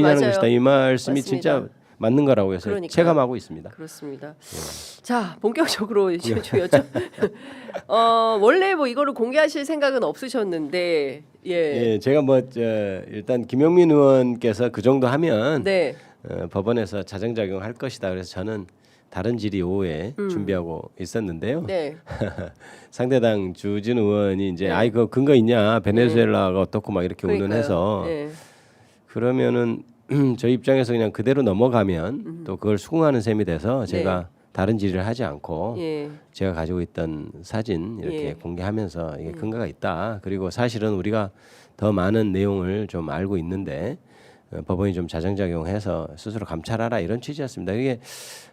하는 맞아요. 것이다. 이 말씀이 맞습니다. 진짜 맞는 거라고 해서 그러니까요. 체감하고 있습니다. 그렇습니다. 예. 자, 본격적으로 이제 좀 여쭤. 원래 뭐 이거를 공개하실 생각은 없으셨는데, 예, 예, 제가 일단 김용민 의원께서 그 정도 하면 네, 법원에서 자정작용할 것이다. 그래서 저는 다른 질의 오후에 준비하고 있었는데요. 네, 상대당 주진우 의원이 이제 네. 아이 그 근거 있냐 베네수엘라가 어떻고 막 이렇게 그러니까요. 운운해서 예, 그러면은 저희 입장에서 그냥 그대로 넘어가면 또 그걸 수긍하는 셈이 돼서 제가 다른 질의를 하지 않고 예, 제가 가지고 있던 사진 이렇게 예. 공개하면서 이게 근거가 있다. 그리고 사실은 우리가 더 많은 내용을 좀 알고 있는데 법원이 좀 자정작용해서 스스로 감찰하라 이런 취지였습니다. 이게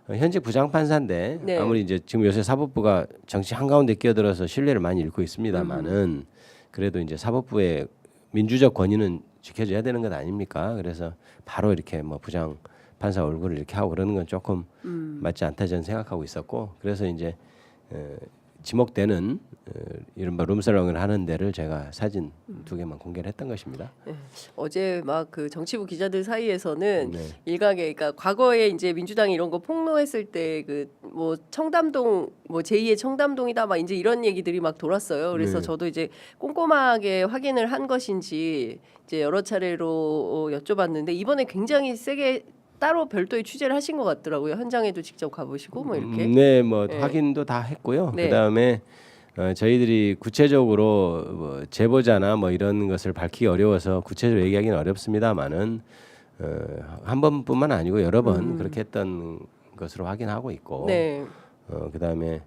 현직 부장판사인데 네. 아무리 이제 지금 요새 사법부가 정치 한가운데 끼어들어서 신뢰를 많이 잃고 있습니다만은 그래도 이제 사법부의 민주적 권위는 지켜줘야 되는 것 아닙니까? 그래서 바로 이렇게 뭐 부장 판사 얼굴을 이렇게 하고 그러는 건 조금 맞지 않다 저는 생각하고 있었고 그래서 이제 지목되는 이른바 룸살롱을 하는 데를 제가 사진 2개만 공개를 했던 것입니다. 어제 막 그 정치부 기자들 사이에서는 네. 일각에, 그러니까 과거에 이제 민주당이 이런 거 폭로했을 때 그 뭐 청담동 뭐 제2의 청담동이다 막 이제 이런 얘기들이 막 돌았어요. 그래서 네. 저도 이제 꼼꼼하게 확인을 한 것인지 이제 여러 차례로 여쭤봤는데 이번에 굉장히 세게 따로 별도의 취재를 하신 것 같더라고요. 현장에도 직접 가보시고 뭐 이렇게. 네, 뭐 네. 확인도 다 했고요. 네. 그다음에 저희들이 구체적으로 뭐 제보자나 뭐 이런 것을 밝히기 어려워서 구체적으로 얘기하기는 어렵습니다만은 한 번뿐만 아니고 여러 번 그렇게 했던 것으로 확인하고 있고 네. 그다음에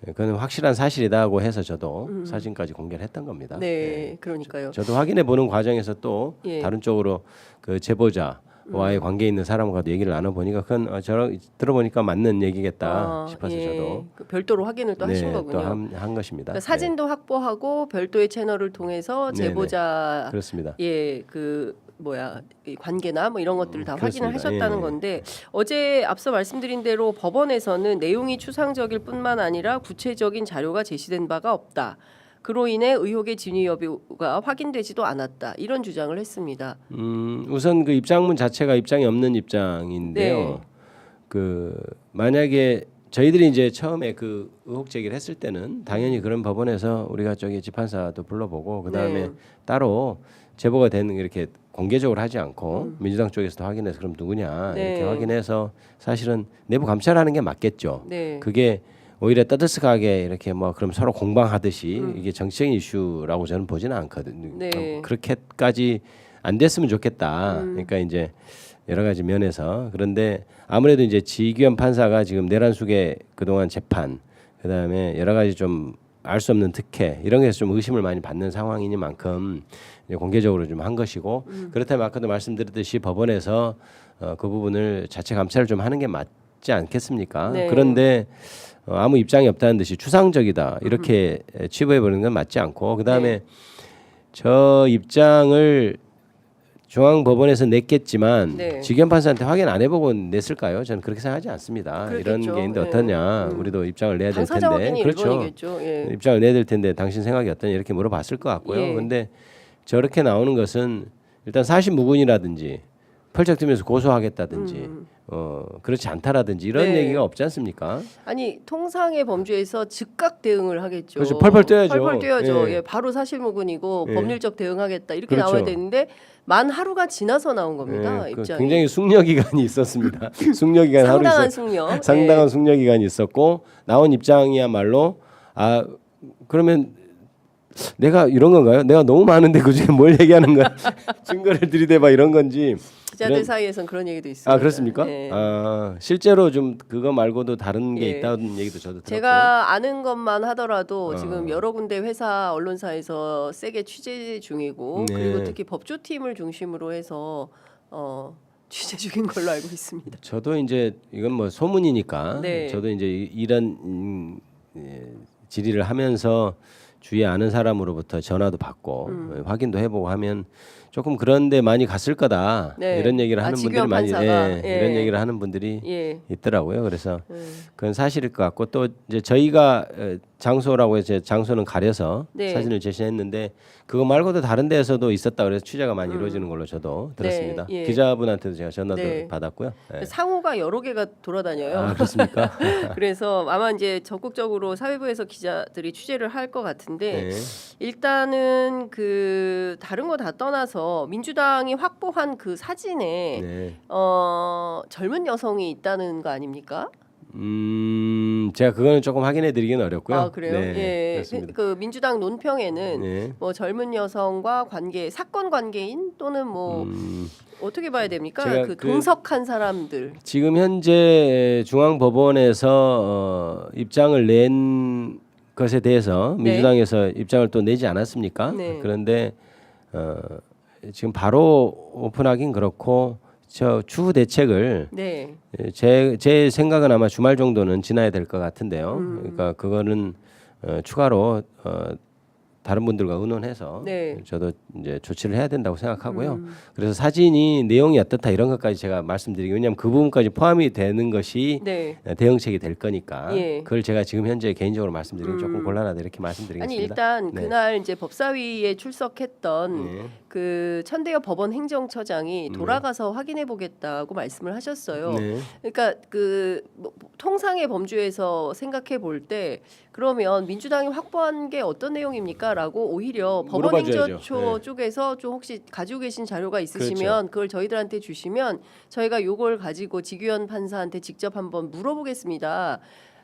그건 확실한 사실이다고 해서 저도 사진까지 공개를 했던 겁니다. 네, 그러니까요. 저도 확인해 보는 과정에서 또 예. 다른 쪽으로 그 제보자와의 관계 있는 사람과도 얘기를 나눠 보니까 그건 들어보니까 맞는 얘기겠다 싶어서 예. 저도 그 별도로 확인을 또 하신 거군요. 또한 것입니다. 그러니까 사진도 확보하고 별도의 채널을 통해서 네네. 제보자 그렇습니다. 그 뭐야 이 관계나 뭐 이런 것들을 다 그렇습니다. 확인을 하셨다는 예. 건데 어제 앞서 말씀드린 대로 법원에서는 내용이 추상적일 뿐만 아니라 구체적인 자료가 제시된 바가 없다. 그로 인해 의혹의 진위 여부가 확인되지도 않았다. 이런 주장을 했습니다. 우선 그 입장문 자체가 입장이 없는 입장인데요. 네. 그 만약에 저희들이 이제 처음에 그 의혹 제기를 했을 때는 당연히 그런 법원에서 우리가 저기 재판사도 불러보고 그 다음에 네. 따로 제보가 되는 이렇게 공개적으로 하지 않고 민주당 쪽에서도 확인해서 그럼 누구냐 네. 이렇게 확인해서 사실은 내부 감찰하는 게 맞겠죠. 네. 그게 오히려 떠들썩하게 이렇게 뭐 그럼 서로 공방하듯이 이게 정치적인 이슈라고 저는 보지는 않거든요. 네. 그렇게까지 안 됐으면 좋겠다. 그러니까 이제 여러 가지 면에서 그런데 아무래도 이제 지기현 판사가 지금 내란숙의 그동안 재판 그다음에 여러 가지 좀 알 수 없는 특혜 이런 게서 좀 의심을 많이 받는 상황이니만큼 이제 공개적으로 좀 한 것이고 그렇다면 아까도 말씀드렸듯이 법원에서 그 부분을 자체 감찰을 좀 하는 게 맞지 않겠습니까? 네. 그런데 아무 입장이 없다는 듯이 추상적이다 이렇게 취부해 버리는 건 맞지 않고 그다음에 네. 저 입장을 중앙법원에서 냈겠지만 네. 지기현 판사한테 확인 안 해보고 냈을까요? 저는 그렇게 생각하지 않습니다. 그렇겠죠. 이런 게 있는데 네. 어떠냐? 우리도 입장을 내야 될 당사자 텐데 확인이 그렇죠. 일본이겠죠. 예. 입장을 내야 될 텐데 당신 생각이 어떠냐 이렇게 물어봤을 것 같고요. 예. 근데 저렇게 나오는 것은 일단 사실무근이라든지 펄쩍뛰면서 고소하겠다든지 그렇지 않다라든지 이런 네. 얘기가 없지 않습니까? 아니 통상의 범죄에서 즉각 대응을 하겠죠. 그렇죠. 펄펄 뛰어야죠. 펄펄 뛰어야죠. 예. 예, 바로 사실무근이고 예. 법률적 대응하겠다 이렇게 그렇죠. 나와야 되는데 만 하루가 지나서 나온 겁니다. 그 입장이. 굉장히 숙려 기간이 있었습니다. 숙려 기간 하루 상당한 있었 숙려. 상당한 예. 숙려 기간이 있었고 나온 입장이야말로 그러면 내가 이런 건가요? 내가 너무 많은데 그중에 뭘 얘기하는 거야? 증거를 들이대봐 이런 건지. 기자들 그런- 사이에선 그런 얘기도 있습니다. 그렇습니까? 예. 실제로 좀 그거 말고도 다른 게 예. 있다는 얘기도 저도 들었고. 제가 아는 것만 하더라도 지금 여러 군데 회사 언론사에서 세게 취재 중이고 네. 그리고 특히 법조팀을 중심으로 해서 취재 중인 걸로 알고 있습니다. 저도 이제 이건 뭐 소문이니까 네. 저도 이제 이런 질의를 하면서 주위에 아는 사람으로부터 전화도 받고 확인도 해보고 하면 조금 그런데 많이 갔을 거다 네. 이런 얘기를 하는 분들이 지규현 많이 판사가. 이런 얘기를 하는 분들이 예. 있더라고요. 그래서 그건 사실일 것 같고 또 이제 저희가 장소라고 해서 장소는 가려서 네. 사진을 제시했는데 그거 말고도 다른 데에서도 있었다 그래서 취재가 많이 이루어지는 걸로 저도 들었습니다. 네, 예. 기자분한테도 제가 전화도 네. 받았고요. 네. 상호가 여러 개가 돌아다녀요. 아 그렇습니까? 그래서 아마 이제 적극적으로 사회부에서 기자들이 취재를 할 것 같은데 네. 일단은 그 다른 거 다 떠나서 민주당이 확보한 그 사진에 네. 젊은 여성이 있다는 거 아닙니까? 제가 그거는 조금 확인해드리기는 어렵고요. 아 그래요? 네, 예. 그렇습니다. 그 민주당 논평에는 네. 뭐 젊은 여성과 관계 사건 관계인 또는 뭐 어떻게 봐야 됩니까? 제가 그 동석한 사람들. 지금 현재 중앙법원에서 입장을 낸 것에 대해서 네. 민주당에서 입장을 또 내지 않았습니까? 네. 그런데 지금 바로 오픈하긴 그렇고 저 추후 대책을 네. 제 생각은 아마 주말 정도는 지나야 될 것 같은데요. 그러니까 그거는 추가로 다른 분들과 의논해서 네. 저도 이제 조치를 해야 된다고 생각하고요. 그래서 사진이 내용이 어떻다 이런 것까지 제가 말씀드리기 왜냐하면 그 부분까지 포함이 되는 것이 네. 대응책이 될 거니까 예. 그걸 제가 지금 현재 개인적으로 말씀드리면 조금 곤란하다 이렇게 말씀드리겠습니다. 아니 일단 네. 그날 이제 법사위에 출석했던 네. 그 천대엽 법원 행정처장이 돌아가서 확인해 보겠다고 말씀을 하셨어요. 네. 그러니까 그 뭐, 통상의 범주에서 생각해 볼 때 그러면 민주당이 확보한 게 어떤 내용입니까?라고 오히려 법원 물어봐줘야죠. 행정처 네. 쪽에서 좀 혹시 가지고 계신 자료가 있으시면 그걸 저희들한테 주시면 저희가 요걸 가지고 지규현 판사한테 직접 한번 물어보겠습니다.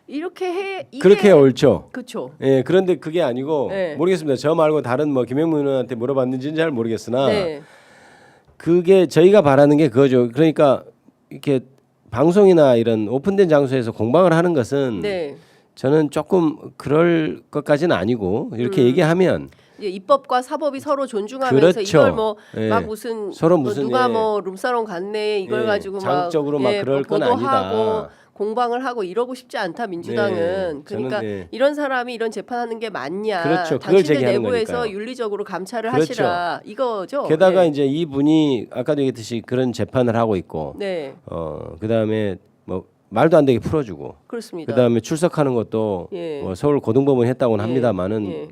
이렇게 해 이게 그렇게 옳죠. 그렇죠. 예, 그런데 그게 아니고 네. 모르겠습니다. 저 말고 다른 뭐 김영문 의원한테 물어봤는지는 잘 모르겠으나 네. 그게 저희가 바라는 게 그거죠. 그러니까 이렇게 방송이나 이런 오픈된 장소에서 공방을 하는 것은 네. 저는 조금 그럴 것까지는 아니고 이렇게 얘기하면 이제 입법과 사법이 서로 존중하면서 그렇죠. 이걸 뭐 막 예. 무슨 서로 뭐 무슨, 누가 예. 뭐 룸사롱 갔네 이걸 예. 가지고 자극적으로 막 그럴 건 보도하고 아니다. 공방을 하고 이러고 싶지 않다 민주당은. 네. 그러니까 저는, 예. 이런 사람이 이런 재판하는 게 맞냐. 그렇죠. 그걸 당신들 제기하는 내부에서 거니까요. 윤리적으로 감찰을 그렇죠. 하시라 이거죠. 게다가 네. 이제 이분이 아까도 얘기했듯이 그런 재판을 하고 있고 네. 그다음에 뭐 말도 안 되게 풀어주고 그렇습니다. 그다음에 출석하는 것도 예. 뭐 서울 고등법원이 했다고는 예. 합니다만은 예.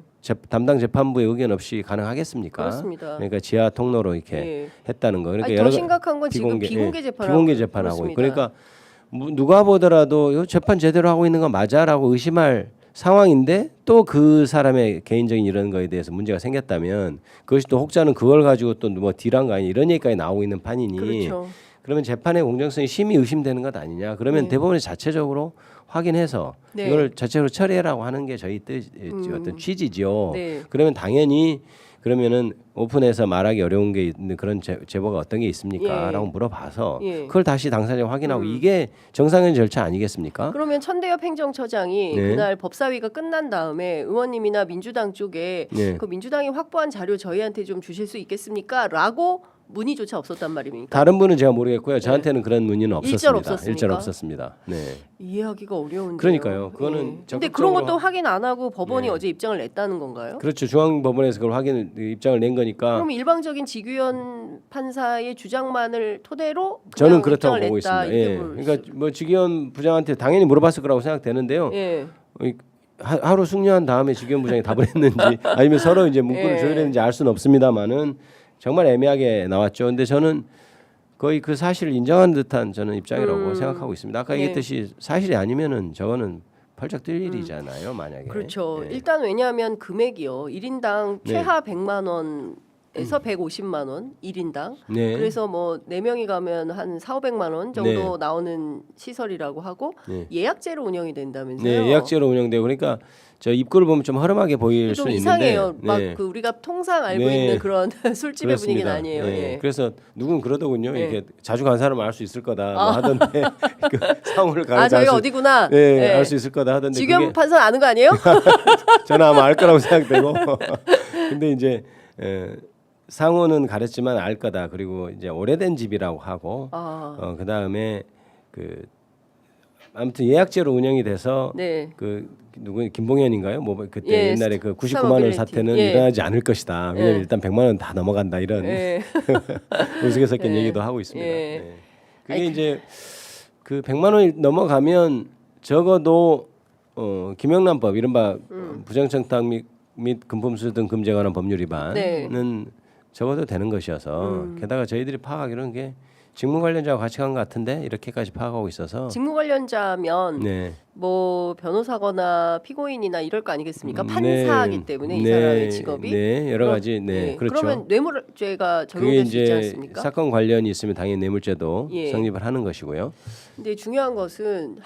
담당 재판부의 의견 없이 가능하겠습니까? 그렇습니다. 그러니까 지하 통로로 이렇게 예. 했다는 거. 그러니까 아니, 더 심각한 건 지금 비공개 재판하고 비공개 재판하고 있고. 그렇습니다. 그러니까 누가 보더라도 이 재판 제대로 하고 있는 거 맞아라고 의심할 상황인데 또 그 사람의 개인적인 이런 거에 대해서 문제가 생겼다면 그것이 또 혹자는 그걸 가지고 또 뭐 딜한 거 아니 이런 얘기까지 나오고 있는 판이니 그렇죠. 그러면 재판의 공정성이 심히 의심되는 것 아니냐. 그러면 네. 대법원이 자체적으로 확인해서 네. 이걸 자체로 처리해라고 하는 게 저희 뜻 어떤 취지죠. 네. 그러면 당연히 그러면은 오픈해서 말하기 어려운 게 있는 그런 제보가 어떤 게 있습니까?라고 예. 물어봐서 예. 그걸 다시 당사자 확인하고 이게 정상적인 절차 아니겠습니까? 그러면 천대엽 행정처장이 네. 그날 법사위가 끝난 다음에 의원님이나 민주당 쪽에 네. 그 민주당이 확보한 자료 저희한테 좀 주실 수 있겠습니까?라고 문의조차 없었단 말입니까? 다른 분은 제가 모르겠고요. 저한테는 그런 문의는 네. 일절 없었습니다. 없었습니까? 일절 없었습니다. 네. 이해하기가 어려운데요. 그러니까요. 그거는 근데 적극적으로 그런 것도 확인 안 하고 법원이 네. 어제 입장을 냈다는 건가요? 그렇죠. 중앙법원에서 그걸 확인 입장을 낸 거니까 그럼 일방적인 지규현 판사의 주장만을 토대로 그냥 저는 그렇다고 입장을 보고 냈다. 있습니다. 이게 예. 뭘- 그러니까 뭐 지기현 부장한테 당연히 물어봤을 거라고 생각되는데요. 예. 하루 숙려한 다음에 지기현 부장이 답을 했는지 아니면 서로 이제 문구를 예. 조율했는지 알 수는 없습니다만은 정말 애매하게 나왔죠. 근데 저는 거의 그 사실을 인정한 듯한 저는 입장이라고 생각하고 있습니다. 아까 네. 얘기했듯이 사실이 아니면은 저거는 펄쩍 뛸 일이잖아요, 만약에. 그렇죠. 예. 일단 왜냐하면 금액이요. 1인당 네. 최하 100만 원에서 150만 원 1인당. 네. 그래서 뭐 4명이 가면 한 4,500만 원 정도 네. 나오는 시설이라고 하고 네. 예약제로 운영이 된다면서요. 네, 예약제로 운영되고 그러니까 저 입구를 보면 좀 허름하게 보일 좀 수는 이상해요. 있는데. 막 네. 그 우리가 통상 알고 네. 있는 그런 술집의 분위기는 그렇습니다. 아니에요. 예. 예. 그래서 누군 그러더군요. 예. 이렇게 자주 간 사람은 알 수 있을 거다 뭐 하던데 그 상호를 가는 아 저희가 어디구나. 예, 알 수 있을 거다 하던데 지금 그게 판사 아는 거 아니에요? 저는 아마 알 거라고 생각되고 근데 이제 상호는 가렸지만 알 거다. 그리고 이제 오래된 집이라고 하고 아. 그다음에 그 아무튼 예약제로 운영이 돼서 네. 그 누구 김봉현인가요? 뭐 그때 예, 옛날에 그 99만 원 스타모빌리티. 사태는 예. 일어나지 않을 것이다. 왜냐하면 예. 일단 100만 원 다 넘어간다 이런 예. 우스갯소리 예. 얘기도 하고 있습니다. 예. 네. 그게 이제 그 100만 원이 넘어가면 적어도 김영란법 이른바 부정청탁 및 금품수수 등 금지에 관한 법률 위반은 네. 적어도 되는 것이어서 게다가 저희들이 파악하기로는 게 직무 관련자와 같이 간 것 같은데 이렇게까지 파악하고 있어서 직무 관련자면 네. 뭐 변호사거나 피고인이나 이럴 거 아니겠습니까? 네. 판사이기 때문에 이 네. 사람의 직업이 네. 여러 가지 네. 예. 그렇죠. 그러면 뇌물죄가 그게 적용될 수 있지 이제 않습니까? 사건 관련이 있으면 당연히 뇌물죄도 예. 성립을 하는 것이고요. 근데 중요한 것은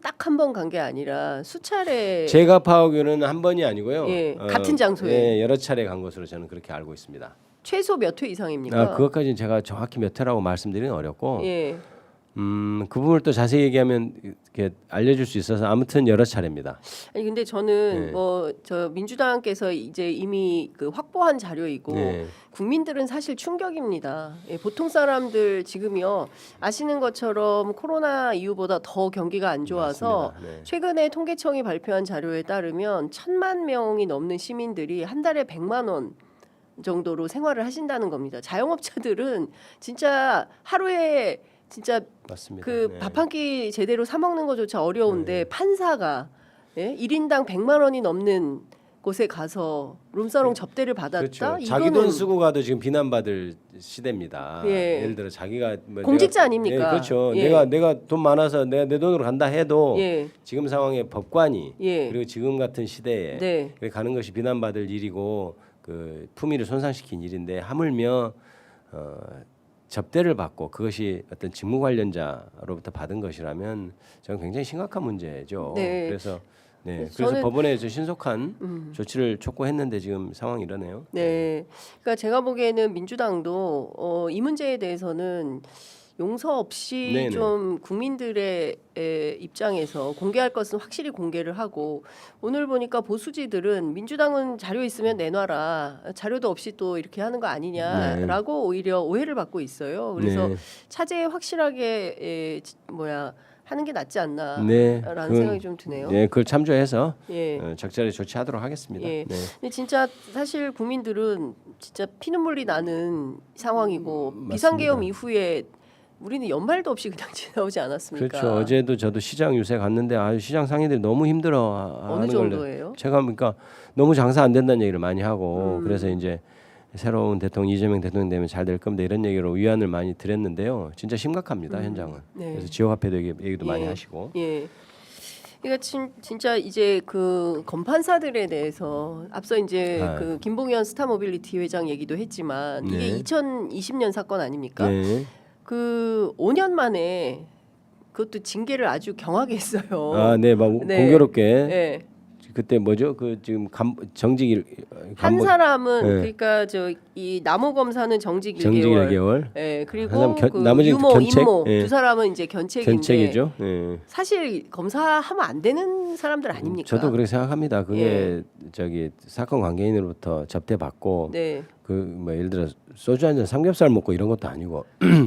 딱 한 번 간 게 아니라 수차례 제가 파악하기로는 한 번이 아니고요. 예, 같은 장소에. 예, 여러 차례 간 것으로 저는 그렇게 알고 있습니다. 최소 몇 회 이상입니까? 그것까지는 제가 정확히 몇 회라고 말씀드리는 어렵고, 예. 그 부분을 또 자세히 얘기하면 이렇게 알려줄 수 있어서 아무튼 여러 차례입니다. 아니 근데 저는 네. 뭐 저 민주당께서 이제 이미 그 확보한 자료이고 네. 국민들은 사실 충격입니다. 예, 보통 사람들 지금요 아시는 것처럼 코로나 이후보다 더 경기가 안 좋아서 맞습니다. 네. 최근에 통계청이 발표한 자료에 따르면 1,000만 명이 넘는 시민들이 한 달에 100만 원 정도로 생활을 하신다는 겁니다. 자영업자들은 진짜 하루에 진짜 맞습니다. 그 네. 밥 한 끼 제대로 사 먹는 것조차 어려운데 판사가 예? 1인당 100만 원이 넘는 곳에 가서 룸사롱 접대를 받았다. 그렇죠. 이거는 자기 돈 쓰고 가도 지금 비난받을 시대입니다. 예. 예를 들어 자기가 뭐 공직자 내가, 아닙니까? 예, 그렇죠. 예. 내가 돈 많아서 내가 내 돈으로 간다 해도 예. 지금 상황에 법관이 예. 그리고 지금 같은 시대에 네. 가는 것이 비난받을 일이고 그 품위를 손상시킨 일인데 하물며 접대를 받고 그것이 어떤 직무 관련자로부터 받은 것이라면 저는 굉장히 심각한 문제죠. 네. 그래서 그래서 저는 법원에서 신속한 조치를 촉구했는데 지금 상황이 이러네요. 네. 그러니까 제가 보기에는 민주당도 이 문제에 대해서는 용서 없이 네네. 좀 국민들의 입장에서 공개할 것은 확실히 공개를 하고 오늘 보니까 보수지들은 민주당은 자료 있으면 내놔라 자료도 없이 또 이렇게 하는 거 아니냐라고 오히려 오해를 받고 있어요. 그래서 네. 차제에 확실하게 하는 게 낫지 않나라는 네, 생각이 좀 드네요. 네, 그걸 참조해서 예. 적절히 조치하도록 하겠습니다. 예. 네. 근데 진짜 사실 국민들은 진짜 피눈물이 나는 상황이고 맞습니다. 비상계엄 이후에 우리는 연말도 없이 그냥 지나오지 않았습니까? 그렇죠. 어제도 저도 시장 유세 갔는데 시장 상인들이 너무 힘들어 어느 하는 정도예요? 걸 제가 그러니까 너무 장사 안 된다는 얘기를 많이 하고 그래서 이제 새로운 대통령 이재명 대통령 되면 잘 될 겁니다 이런 얘기로 위안을 많이 드렸는데요. 진짜 심각합니다 현장은. 네. 그래서 지역화폐도 얘기도 많이 하시고. 예. 그러니까 진짜 이제 그 검판사들에 대해서 앞서 이제 그 김봉현 스타모빌리티 회장 얘기도 했지만 이게 네. 2020년 사건 아닙니까? 네. 그 5년 만에 그것도 징계를 아주 경하게 했어요. 네, 막 네. 공교롭게 네. 그때 뭐죠? 그 지금 정직 한 사람은 네. 그러니까 저 이 남호 검사는 정직 1개월. 정직 1개월. 예. 한 사람 그리고 그 나머지는 유모, 견책? 임모 예. 두 사람은 이제 견책인데 견책이죠. 예. 사실 검사하면 안 되는 사람들 아닙니까? 저도 그렇게 생각합니다. 그게 저기 사건 관계인으로부터 접대 받고 네. 그 뭐 예를 들어 소주 한 잔 삼겹살 먹고 이런 것도 아니고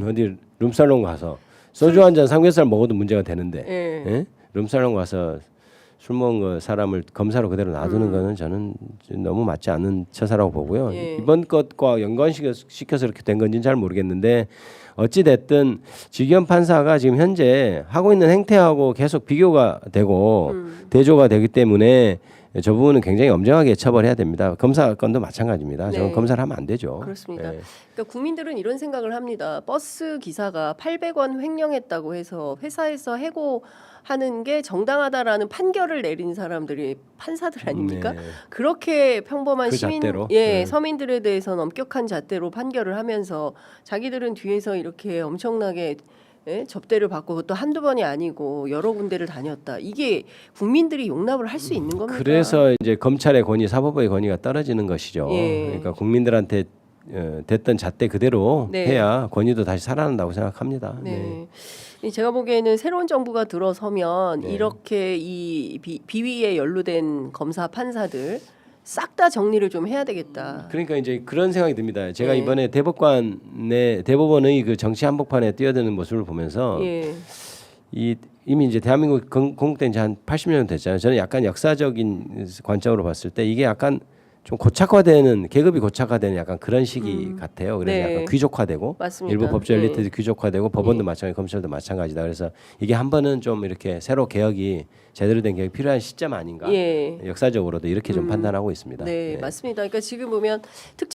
어디 룸살롱 가서 소주 한 잔 삼겹살 먹어도 문제가 되는데 예. 예? 룸살롱 가서 술 먹은 거 사람을 검사로 그대로 놔두는 거는 저는 너무 맞지 않는 처사라고 보고요. 예. 이번 것과 연관시켜서 이렇게 된 건지는 잘 모르겠는데 어찌 됐든 지기현 판사가 지금 현재 하고 있는 행태하고 계속 비교가 되고 대조가 되기 때문에 저 부분은 굉장히 엄정하게 처벌해야 됩니다. 검사 건도 마찬가지입니다. 저는 네. 검사를 하면 안 되죠. 그렇습니다. 예. 그러니까 국민들은 이런 생각을 합니다. 버스 기사가 800원 횡령했다고 해서 회사에서 해고하는 게 정당하다라는 판결을 내린 사람들이 판사들 아닙니까? 네. 그렇게 평범한 그 시민, 잣대로? 예, 서민들에 대해서는 엄격한 잣대로 판결을 하면서 자기들은 뒤에서 이렇게 엄청나게 접대를 받고 그것도 한두 번이 아니고 여러 군데를 다녔다. 이게 국민들이 용납을 할 수 있는 겁니까? 그래서 이제 검찰의 권위, 사법부의 권위가 떨어지는 것이죠. 예. 그러니까 국민들한테 됐던 잣대 그대로 네. 해야 권위도 다시 살아난다고 생각합니다. 네. 제가 보기에는 새로운 정부가 들어서면 네. 이렇게 이 비위에 연루된 검사 판사들 싹 다 정리를 좀 해야 되겠다. 그러니까 이제 그런 생각이 듭니다. 제가 네. 이번에 대법원의 그 정치 한복판에 뛰어드는 모습을 보면서 예. 이 이미 이제 대한민국 건국된 지 한 80년 됐잖아요. 저는 약간 역사적인 관점으로 봤을 때 이게 약간 좀 고착화되는 계급이 고착화되는 약간 그런 시기 같아요. 그래서 네. 약간 귀족화되고 맞습니다. 일부 법조 예. 엘리트도 귀족화되고 법원도 마찬가지, 검찰도 마찬가지다. 그래서 이게 한 번은 좀 이렇게 새로 개혁이 제대로 된 개혁이 필요한 시점 아닌가. 예. 역사적으로도 이렇게 좀 판단하고 있습니다. 네, 예. 맞습니다. 그러니까 지금 보면